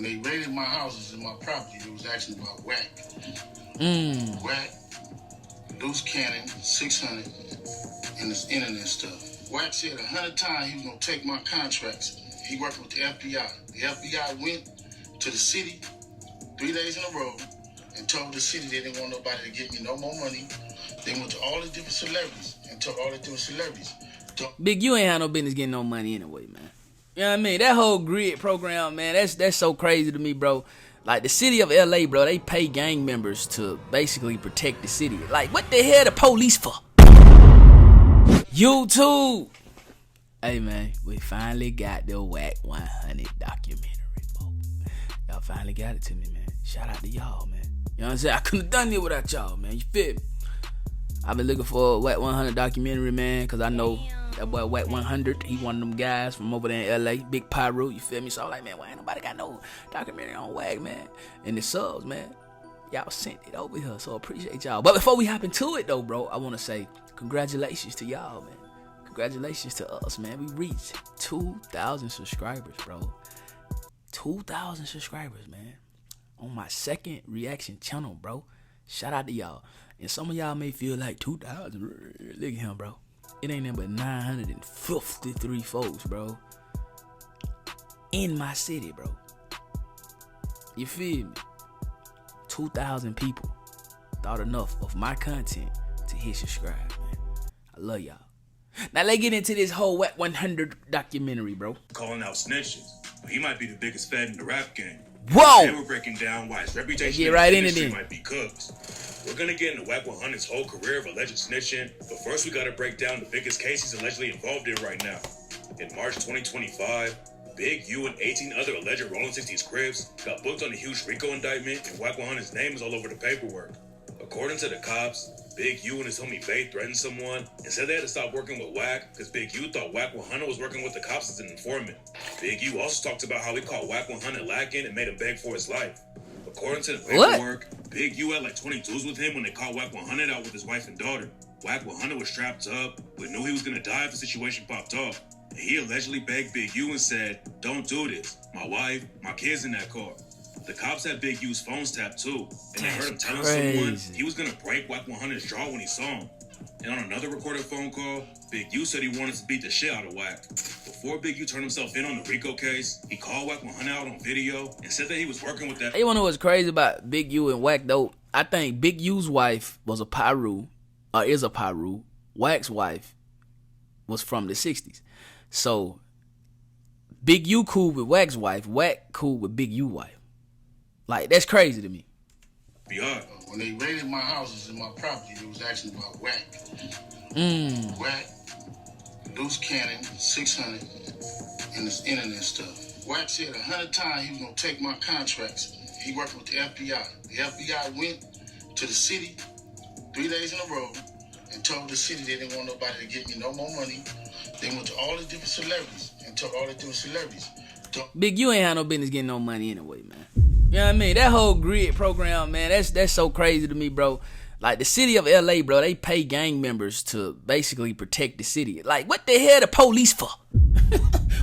when they raided my houses and my property, they was asking about Wack. Wack, loose cannon, 600, and this internet stuff. Wack said 100 times he was gonna take my contracts. He working with the FBI. The FBI went to the city 3 days in a row and told the city they didn't want nobody to give me no more money. They went to all the different celebrities and told all the different celebrities. Big, you ain't had no business getting no money anyway, man. You know what I mean? That whole grid program, man, that's so crazy to me, bro. Like, the city of LA, bro, they pay gang members to basically protect the city. Like, what the hell the police for? YouTube. Hey, man, we finally got the Wack 100 documentary, bro. Y'all finally got it to me, man. Shout out to y'all, man. You know what I'm saying? I couldn't have done it without y'all, man. You feel me? I've been looking for a Wack 100 documentary, man, because I know that boy Wack 100, he one of them guys from over there in LA, big PIRU, you feel me? So I'm like, man, why ain't nobody got no documentary on Wack, man? And the subs, man, y'all sent it over here, so appreciate y'all. But before we hop into it, though, bro, I want to say congratulations to y'all, man. Congratulations to us, man. We reached 2,000 subscribers, bro. 2,000 subscribers, man. On my second reaction channel, bro. Shout out to y'all. And some of y'all may feel like 2,000. Look at him, bro. It ain't nothing but 953 folks, bro. In my city, bro. You feel me? 2,000 people thought enough of my content to hit subscribe, man. I love y'all. Now let's get into this whole Wack 100 documentary, bro. Calling out snitches, but he might be the biggest fed in the rap game. Whoa! And we're breaking down why his reputation in the industry industry might be cooked. We're gonna get into Wack 100's whole career of alleged snitching, but first we gotta break down the biggest case he's allegedly involved in right now. In March 2025, Big U and 18 other alleged Rolling 60s Crips got booked on a huge RICO indictment, and Wack 100's name is all over the paperwork. According to the cops, Big U and his homie Faye threatened someone and said they had to stop working with Wack because Big U thought Wack 100 was working with the cops as an informant. Big U also talked about how he caught Wack 100 lacking and made him beg for his life. According to the paperwork, Big U had like 20 dudes with him when they caught Wack 100 out with his wife and daughter. Wack 100 was strapped up, but knew he was gonna die if the situation popped off. And he allegedly begged Big U and said, "Don't do this. My wife, my kids in that car." The cops had Big U's phones tapped too, and they heard him telling someone he was gonna break Wack 100's jaw when he saw him. And on another recorded phone call, Big U said he wanted to beat the shit out of Wack. Before Big U turned himself in on the RICO case, he called Wack 100 out on video and said that he was working with that. You wanna know what's crazy about Big U and Wack though? I think Big U's wife was a PIRU, or is a PIRU. Wack's wife was from the 60s. So Big U cool with Wack's wife, Wack cool with Big U wife. Like, that's crazy to me. When they raided my houses and my property, they was asking about Wack. Wack, loose cannon, 600, and this internet stuff. Wack said 100 times he was gonna take my contracts. He working with the FBI. The FBI went to the city 3 days in a row and told the city they didn't want nobody to give me no more money. They went to all the different celebrities and told all the different celebrities. Big, you ain't had no business getting no money anyway, man. You know what I mean? That whole grid program, man, that's so crazy to me, bro. Like, the city of LA, bro, they pay gang members to basically protect the city. Like, what the hell the police for?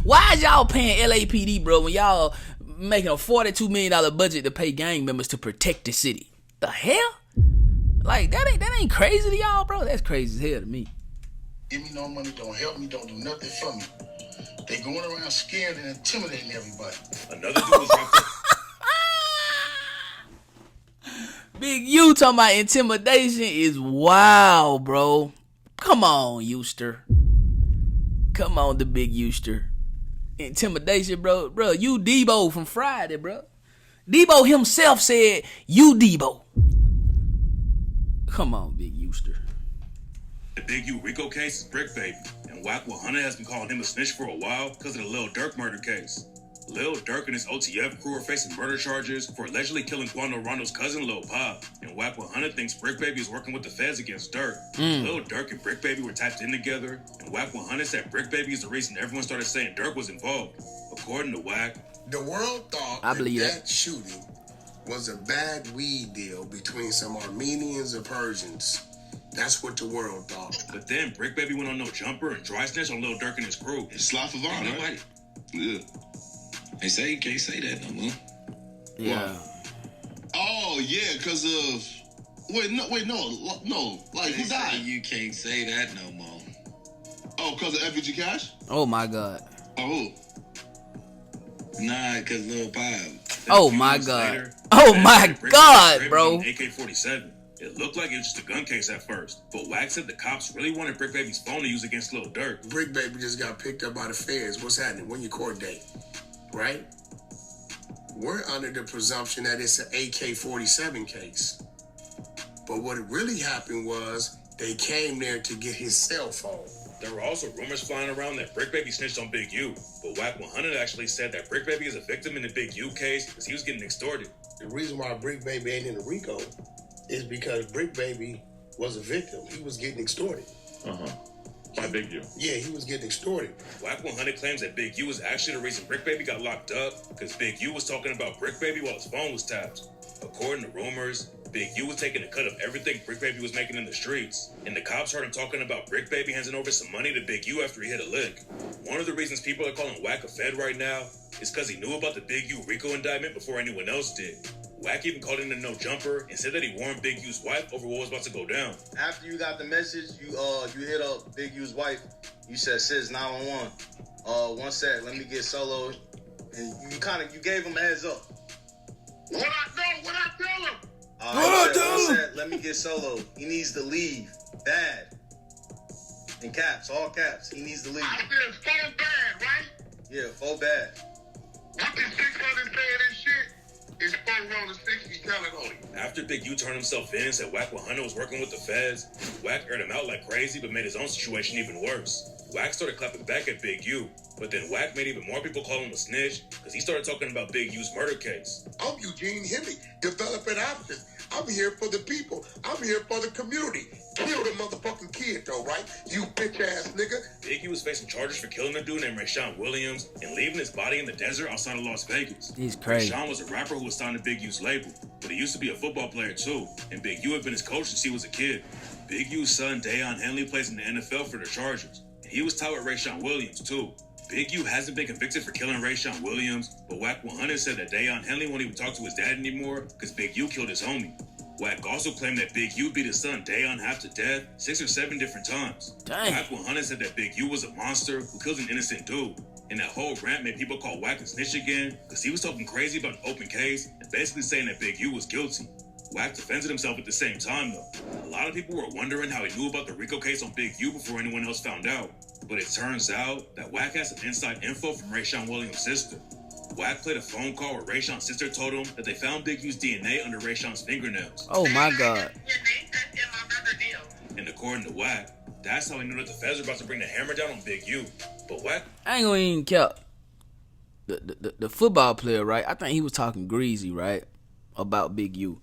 Why is y'all paying LAPD, bro, when y'all making a $42 million budget to pay gang members to protect the city? The hell? Like, that ain't crazy to y'all, bro? That's crazy as hell to me. Give me no money, don't help me, don't do nothing for me. They going around scared and intimidating everybody. Another dude was wrapped up. Big U talking about intimidation is wild, bro. Come on, Euster. Come on, the big Euster. Intimidation, bro. Bro, you Debo from Friday, bro. Debo himself said, you Debo. Come on, big Euster. The Big U RICO case is Brick Baby, and Wack 100 has been calling him a snitch for a while because of the Lil Durk murder case. Lil Durk and his OTF crew are facing murder charges for allegedly killing Quando Rondo's cousin Lil Pop, and Wack 100 thinks Brick Baby is working with the feds against Durk. Lil Durk and Brick Baby were tapped in together, and Wack 100 said Brick Baby is the reason everyone started saying Durk was involved. According to Wack, the world thought that shooting was a bad weed deal between some Armenians and Persians. That's what the world thought. But then Brick Baby went on No Jumper and dry snitched on Lil Durk and his crew. It's sloth of honor, right? Yeah. They say you can't say that no more. Yeah. Oh yeah, because of no. Like who died? You can't say that no more. Oh, because of FBG Cash? Oh my God. Oh. Nah, because Lil Pop. Oh my God. Oh my God, bro. AK-47. It looked like it was just a gun case at first, but Wack said the cops really wanted Brick Baby's phone to use against Lil Durk. Brick Baby just got picked up by the feds. What's happening? When your court date? Right? We're under the presumption that it's an AK-47 case. But what really happened was they came there to get his cell phone. There were also rumors flying around that Brick Baby snitched on Big U, but Wack 100 actually said that Brick Baby is a victim in the Big U case because he was getting extorted. The reason why Brick Baby ain't in the RICO is because Brick Baby was a victim. He was getting extorted. By Big U. Yeah, he was getting extorted. Wack 100 claims that Big U was actually the reason Brick Baby got locked up because Big U was talking about Brick Baby while his phone was tapped. According to rumors, Big U was taking a cut of everything Brick Baby was making in the streets, and the cops heard him talking about Brick Baby handing over some money to Big U after he hit a lick. One of the reasons people are calling Wack a Fed right now is because he knew about the Big U RICO indictment before anyone else did. Wack even called in a no jumper and said that he warned Big U's wife over what was about to go down. After you got the message, you hit up Big U's wife. You said, "Sis, 911. One sec, let me get solo." And you gave him a heads up. What I tell him? Let me get solo. He needs to leave. Bad. In caps, all caps. He needs to leave. I said so bad, right? Yeah, full bad. What the 600 saying and shit? It's 4 roll 60 telling on him. After Big U turned himself in and said Wack 100 was working with the feds, Wack aired him out like crazy but made his own situation even worse. Wack started clapping back at Big U, but then Wack made even more people call him a snitch because he started talking about Big U's murder case. I'm Eugene Henry, developing options. I'm here for the people. I'm here for the community. Kill the motherfucking kid though, right? You bitch ass nigga. Big U was facing charges for killing a dude named Rayshawn Williams and leaving his body in the desert outside of Las Vegas. He's crazy. Rayshawn was a rapper who was signed to Big U's label, but he used to be a football player too, and Big U had been his coach since he was a kid. Big U's son, Dayon Henley, plays in the NFL for the Chargers, and he was tied with Rayshawn Williams too. Big U hasn't been convicted for killing Rayshawn Williams, but Wack 100 said that Dayon Henley won't even talk to his dad anymore because Big U killed his homie. Wack also claimed that Big U beat his son Dayon half to death 6 or 7 different times. Dang. Wack 100 said that Big U was a monster who killed an innocent dude. And that whole rant made people call Wack a snitch again because he was talking crazy about an open case and basically saying that Big U was guilty. Wack defended himself at the same time though. A lot of people were wondering how he knew about the RICO case on Big U before anyone else found out. But it turns out that Wack has some inside info from Rayshawn Williams' sister. Wack played a phone call where Rayshawn's sister told him that they found Big U's DNA under Rayshawn's fingernails. Oh my God. And according to Wack, that's how he knew that the feds were about to bring the hammer down on Big U. But Wack... I ain't gonna even care. The football player, right? I think he was talking greasy, right? About Big U.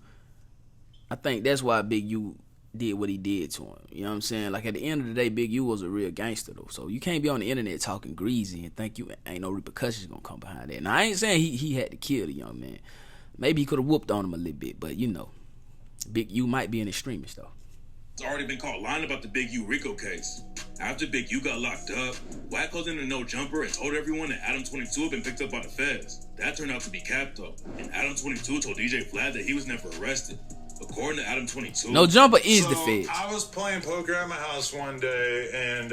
I think that's why Big U did what he did to him. You know what I'm saying? Like, at the end of the day, Big U was a real gangster, though. So you can't be on the internet talking greasy and think you ain't no repercussions gonna come behind that. Now, I ain't saying he had to kill the young man. Maybe he could have whooped on him a little bit, but, you know, Big U might be an extremist, though. It's already been caught lying about the Big U RICO case. After Big U got locked up, Wack called in a no jumper and told everyone that Adam 22 had been picked up by the feds. That turned out to be cap though, and Adam 22 told DJ Vlad that he was never arrested. According to Adam 22, no jumper is the feds. I was playing poker at my house one day, and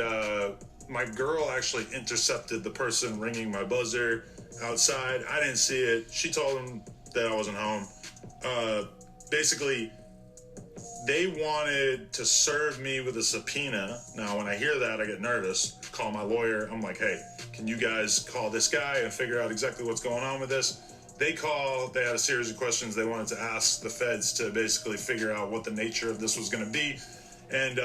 my girl actually intercepted the person ringing my buzzer outside. I didn't see it. She told him that I wasn't home. Basically, they wanted to serve me with a subpoena. Now, when I hear that, I get nervous. Call my lawyer. I'm like, hey, can you guys call this guy and figure out exactly what's going on with this? They had a series of questions they wanted to ask the feds to basically figure out what the nature of this was going to be. And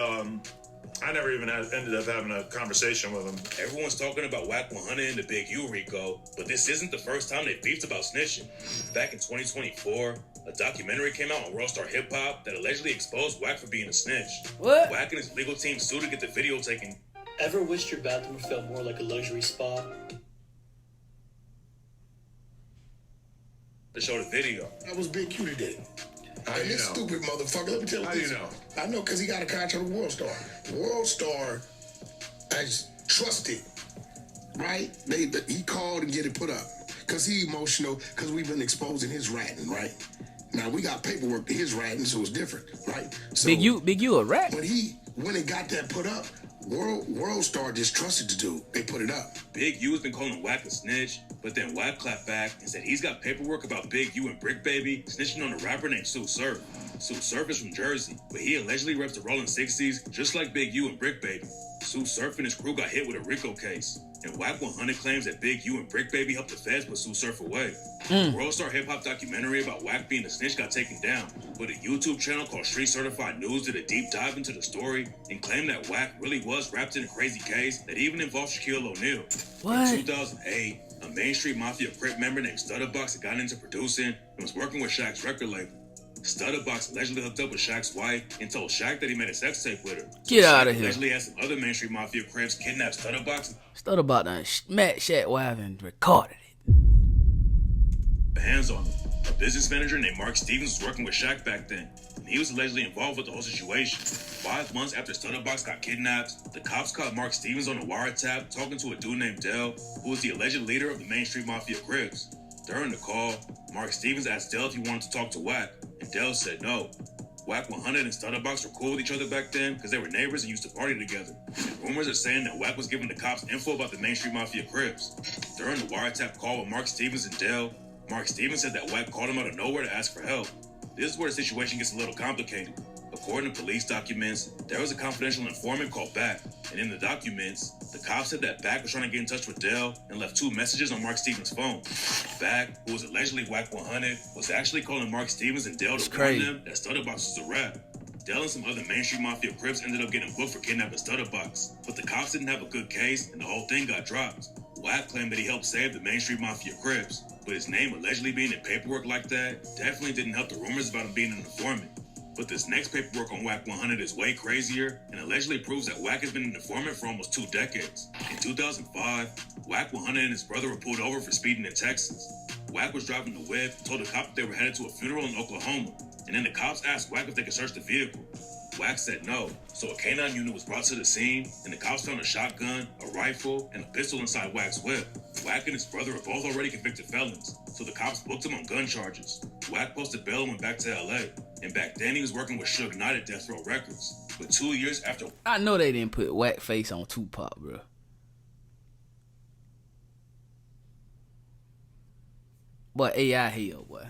I never even ended up having a conversation with them. Everyone's talking about Wack 100 and the Big U RICO, but this isn't the first time they beefed about snitching. Back in 2024, a documentary came out on Worldstar Hip Hop that allegedly exposed Wack for being a snitch. What? Wack and his legal team sued to get the video taken. Ever wished your bathroom felt more like a luxury spa? To show the video. That was Big Q today. And this stupid motherfucker, let me tell you How this. do you know? I know because he got a contract with Worldstar. Worldstar has trusted, right? He called and get it put up. because he emotional, because we've been exposing his ratting, right? Now, we got paperwork to his ratting, so it's different, right? So, Big U a rat? But when it got that put up, World Star distrusted the dude. They put it up. Big U has been calling Wack a snitch, but then Wack clapped back and said he's got paperwork about Big U and Brick Baby snitching on a rapper named Sue Surf. Sue Surf is from Jersey, but he allegedly reps the Rolling 60s just like Big U and Brick Baby. Sue Surf and his crew got hit with a RICO case, and Wack 100 claims that Big U and Brick Baby helped the feds put Sue Surf away. The World Star hip hop documentary about Wack being a snitch got taken down, but a YouTube channel called Street Certified News did a deep dive into the story and claimed that Wack really was wrapped in a crazy case that even involved Shaquille O'Neal. What? In 2008, a Main Street Mafia Crip member named Stutterbox had gotten into producing and was working with Shaq's record label. Stutterbox allegedly hooked up with Shaq's wife and told Shaq that he made a sex tape with her. Get So out of Shaq here. allegedly had some other Main Street Mafia Crips kidnap Stutterbox Stutterbox done smacked Shaq wife and recorded it. and hands on him. A business manager named Mark Stevens was working with Shaq back then, and he was allegedly involved with the whole situation. 5 months after Stutterbox got kidnapped, the cops caught Mark Stevens on a wiretap talking to a dude named Dell, who was the alleged leader of the Main Street Mafia Crips. During the call, Mark Stevens asked Dell if he wanted to talk to Wack, and Dell said no. Wack 100 and Stutterbox were cool with each other back then because they were neighbors and used to party together. And rumors are saying that Wack was giving the cops info about the Main Street Mafia Crips. During the wiretap call with Mark Stevens and Dell, Mark Stevens said that Wack called him out of nowhere to ask for help. This is where the situation gets a little complicated. According to police documents, there was a confidential informant called Back, and in the documents, the cops said that Back was trying to get in touch with Dell and left 2 messages on Mark Stevens' phone. Back, who was allegedly Wack 100, was actually calling Mark Stevens and Dell to warn them that Stutterbox was a rat. Dell and some other Main Street Mafia Crips ended up getting booked for kidnapping Stutterbox, but the cops didn't have a good case and the whole thing got dropped. Wack claimed that he helped save the Main Street Mafia Crips, but his name allegedly being in paperwork like that definitely didn't help the rumors about him being an informant. But this next paperwork on Wack 100 is way crazier and allegedly proves that Wack has been an informant for almost 2 decades. In 2005, Wack 100 and his brother were pulled over for speeding in Texas. Wack was driving the whip, told the cop that they were headed to a funeral in Oklahoma, and then the cops asked Wack if they could search the vehicle. Wack said no, so a K9 unit was brought to the scene, and the cops found a shotgun, a rifle, and a pistol inside Wack's whip. Wack and his brother were both already convicted felons, so the cops booked him on gun charges. Wack posted bail and went back to LA, and back then he was working with Suge Knight at Death Row Records. But 2 years after... I know they didn't put Wack face on Tupac, bro. Boy, AI hell, boy.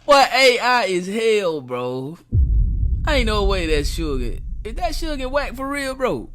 Boy, AI is hell, bro. Ain't no way that's Suge. Is that Suge and Wack for real, bro?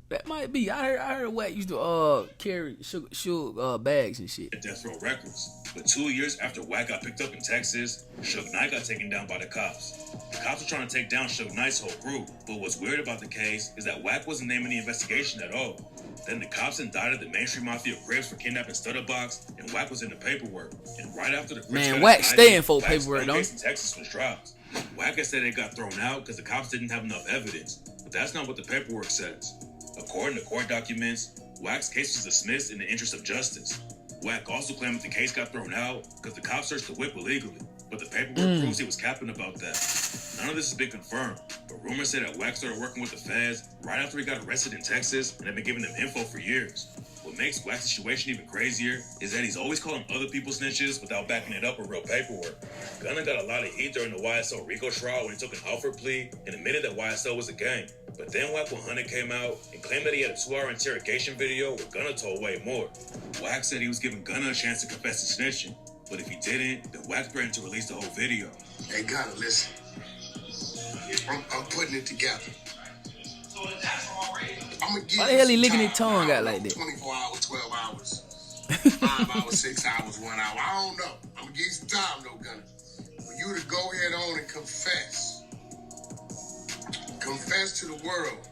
That might be. I heard Wack used to carry Suge bags and shit. At Death Row Records. But 2 years after Wack got picked up in Texas, Suge Knight got taken down by the cops. The cops were trying to take down Suge Knight's whole group. But what's weird about the case is that Wack wasn't named in the investigation at all. Then the cops indicted the Main Street Mafia Crips for kidnapping Stutterbox, and Wack was in the paperwork. And right after the Crips got Wack indicted, staying for Wack's paperwork, own don't case in Texas was dropped. Wack had said it got thrown out because the cops didn't have enough evidence. But that's not what the paperwork says. According to court documents, Wack's case was dismissed in the interest of justice. Wack also claimed that the case got thrown out because the cops searched the whip illegally, but the paperwork proves he was capping about that. None of this has been confirmed, but rumors say that Wack started working with the feds right after he got arrested in Texas and had been giving them info for years. What makes Wack's situation even crazier is that he's always calling other people snitches without backing it up with real paperwork. Gunna got a lot of heat during the YSL RICO trial when he took an Alfred plea and admitted that YSL was a gang. But then Wack 100 came out and claimed that he had a 2-hour interrogation video where Gunna told way more. Wack said he was giving Gunna a chance to confess to snitching, but if he didn't, then Wack threatened to release the whole video. Hey, Gunna, listen. I'm putting it together. I'm gonna give Why the hell he licking his tongue out like that? 24 hours, 12 hours, 5 hours, 6 hours, 1 hour. I don't know. I'm gonna give you some time though, Gunna. For you to go ahead on and confess. Confess to the world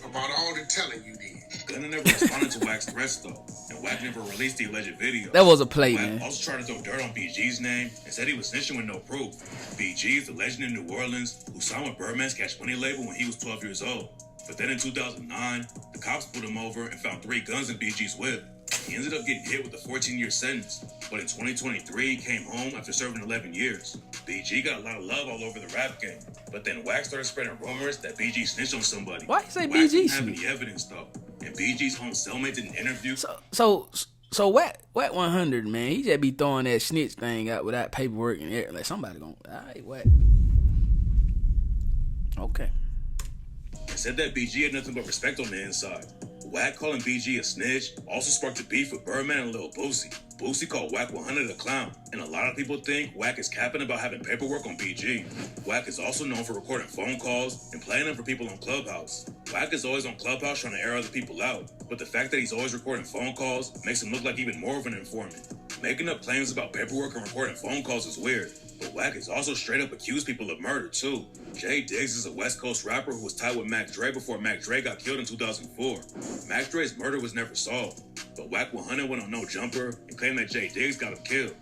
about all the telling you did. Gunna never responded to Wack's threats though, and Wack never released the alleged video. That was a play, Wack man. also tried to throw dirt on BG's name and said he was snitching with no proof. BG is the legend in New Orleans who signed with Birdman's Cash Money label when he was 12 years old. But then in 2009, the cops pulled him over and found 3 guns in BG's whip. He ended up getting hit with a 14-year sentence, but in 2023, he came home after serving 11 years. BG got a lot of love all over the rap game, but then Wack started spreading rumors that BG snitched on somebody. Why you say Wack BG didn't have snitched? any evidence though. and BG's own cellmate did an interview. So Wack 100, man, he just be throwing that snitch thing out without paperwork and everything. Like somebody gonna, all right, Wack. Okay. It said that BG had nothing but respect on the inside. Wack calling BG a snitch also sparked a beef with Birdman and Lil Boosie. Boosie called Wack 100 a clown, and a lot of people think Wack is capping about having paperwork on BG. Wack is also known for recording phone calls and playing them for people on Clubhouse. Wack is always on Clubhouse trying to air other people out, but the fact that he's always recording phone calls makes him look like even more of an informant. Making up claims about paperwork and recording phone calls is weird, but Wack has also straight up accused people of murder too. Jay Diggs is a West Coast rapper who was tied with Mac Dre before Mac Dre got killed in 2004. Mac Dre's murder was never solved, but Wack 100 went on No Jumper and claimed that Jay Diggs got him killed.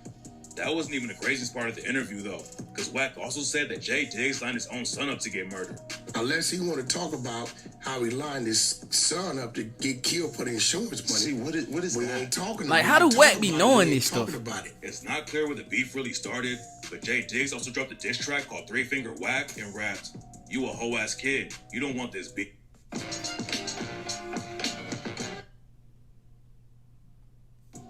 That wasn't even the craziest part of the interview though, because Wack also said that Jay Diggs lined his own son up to get murdered. Unless he want to talk about how he lined his son up to get killed for the insurance money. See, what is we that? ain't talking Like, about how it. do Wack be knowing this stuff? Talking about it. It's not clear where the beef really started, but Jay Diggs also dropped a diss track called 3 Finger Wack and rapped, "You a hoe ass kid, you don't want this beef."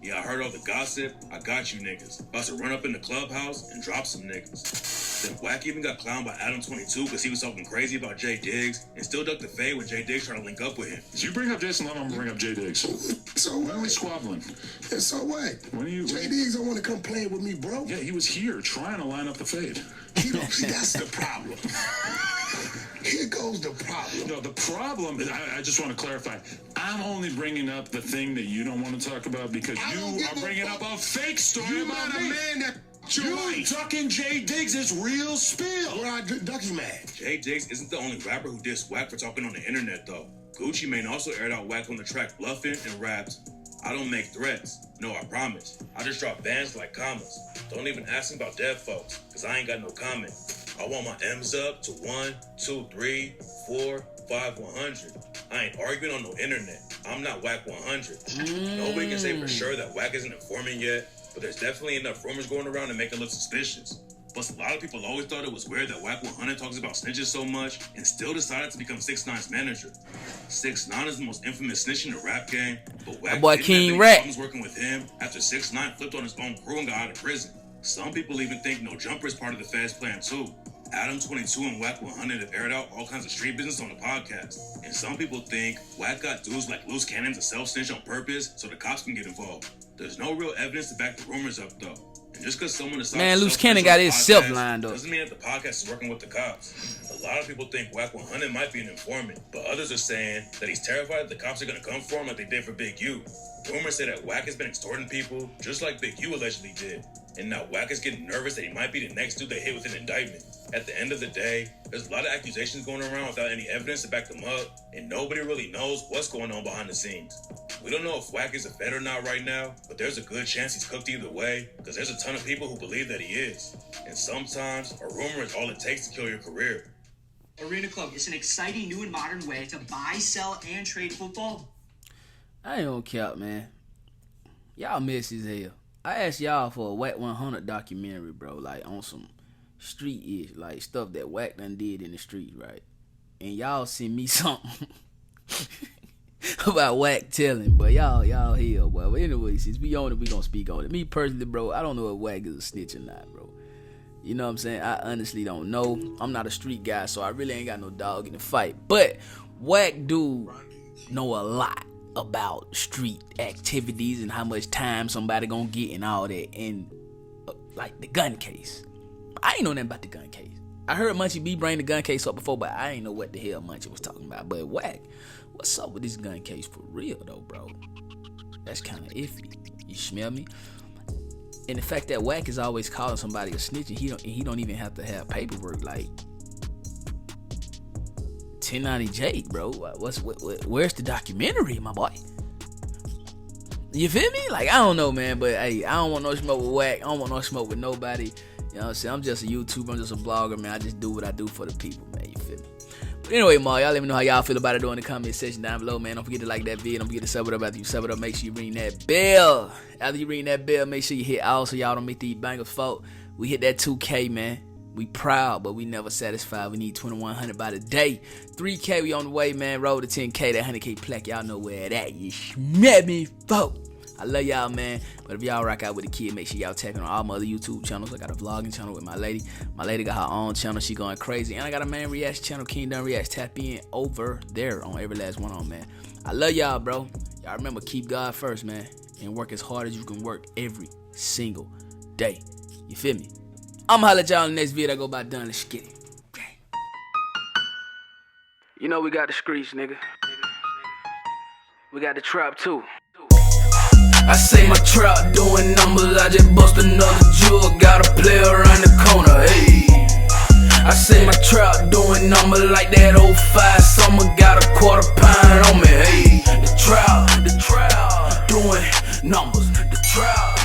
Yeah, I heard all the gossip. I got you niggas. About to run up in the clubhouse and drop some niggas. Then Wack even got clowned by Adam 22 because he was talking crazy about Jay Diggs and still ducked the fade when Jay Diggs tried to link up with him. If you bring up Jason Love, I'm gonna bring up Jay Diggs. So When are we what? squabbling? Yeah, so what? When are you? Jay Diggs don't want to come playing with me, bro. Yeah, he was here trying to line up the fade. He don't see that's the problem. Here goes the problem. No, the problem is, I just want to clarify. I'm only bringing up the thing that you don't want to talk about because I don't you give are a bringing fuck. up a fake story You about not a me. man that You your life. ducking Jay Diggs is real spill. Where I ducky man. Jay Diggs isn't the only rapper who dissed Wack for talking on the internet though. Gucci Mane also aired out Wack on the track Bluffin' and rapped, "I don't make threats. No, I promise. I just drop bands like commas. Don't even ask me about dead folks, cause I ain't got no comment. I want my M's up to 1, 2, 3, 4, 5, 100. I ain't arguing on no internet. I'm not Wack 100. Nobody can say for sure that Wack isn't informing yet, but there's definitely enough rumors going around to make it look suspicious. Plus, a lot of people always thought it was weird that Wack 100 talks about snitches so much and still decided to become 6ix9ine's manager. 6ix9ine is the most infamous snitch in the rap game, but Wack boy didn't King have any Rap. problems working with him after 6ix9ine flipped on his own crew and got out of prison. Some people even think No Jumper is part of the Feds plan too. Adam 22 and Wack 100 have aired out all kinds of street business on the podcast. And some people think Wack got dudes like Loose Cannon to self-snitch on purpose so the cops can get involved. There's no real evidence to back the rumors up though. And just because someone decides Man, to Loose self-snitch Cannon on got the himself podcast lined up. doesn't mean that the podcast is working with the cops. A lot of people think Wack 100 might be an informant, but others are saying that he's terrified that the cops are going to come for him like they did for Big U. Rumors say that Wack has been extorting people just like Big U allegedly did. And now Wack is getting nervous that he might be the next dude they hit with an indictment. At the end of the day, there's a lot of accusations going around without any evidence to back them up, and nobody really knows what's going on behind the scenes. We don't know if Wack is a Fed or not right now, but there's a good chance he's cooked either way, because there's a ton of people who believe that he is. And sometimes a rumor is all it takes to kill your career. Arena Club is an exciting new and modern way to buy, sell, and trade football. I ain't gonna cap, man. Y'all miss as hell. I asked y'all for a Wack 100 documentary, bro, like on some street-ish, like stuff that Wack done did in the street, right? And y'all send me something about Wack telling, but y'all hell, boy. But anyway, since we on it, we gonna speak on it. Me personally, bro, I don't know if Wack is a snitch or not, bro. You know what I'm saying? I honestly don't know. I'm not a street guy, so I really ain't got no dog in the fight. But Wack do know a lot about street activities and how much time somebody gonna get and all that, and like the gun case. I ain't know nothing about the gun case. I heard Munchie B bring the gun case up before, but I ain't know what the hell Munchie was talking about. But Wack, what's up with this gun case for real though, bro? That's kind of iffy. You smell me? And the fact that Wack is always calling somebody a snitch, and he don't even have to have paperwork, like 1090J, bro. Where's the documentary, my boy? You feel me? Like, I don't know, man, but hey, I don't want no smoke with Wack. I don't want no smoke with nobody. You know what I'm saying? I'm just a YouTuber. I'm just a blogger, man. I just do what I do for the people, man. You feel me? But anyway, y'all let me know how y'all feel about it in the comment section down below, man. Don't forget to like that video. Don't forget to sub it up. After you sub it up, make sure you ring that bell. After you ring that bell, make sure you hit all so y'all don't make these bangers fault. We hit that 2K, man. We proud, but we never satisfied. We need 2100 by the day. 3K, we on the way, man. Roll to 10K, that 100K plaque. Y'all know where it at. You smell me, folk. I love y'all, man. But if y'all rock out with the kid, make sure y'all tap in on all my other YouTube channels. I got a vlogging channel with my lady. My lady got her own channel. She going crazy. And I got a man reaction channel, King Done Reacts. Tap in over there on every last one on, man. I love y'all, bro. Y'all remember, keep God first, man. And work as hard as you can work every single day. You feel me? I'ma holla at y'all in the next video. I go by done. Let's get it. You know we got the streets, nigga. We got the trap too. I say my trap doing numbers. I just bust another jewel. Got a player around the corner. Hey. I say my trap doing numbers like that 05 summer. Got a quarter pound on me. Hey. The trap doing numbers. The trap.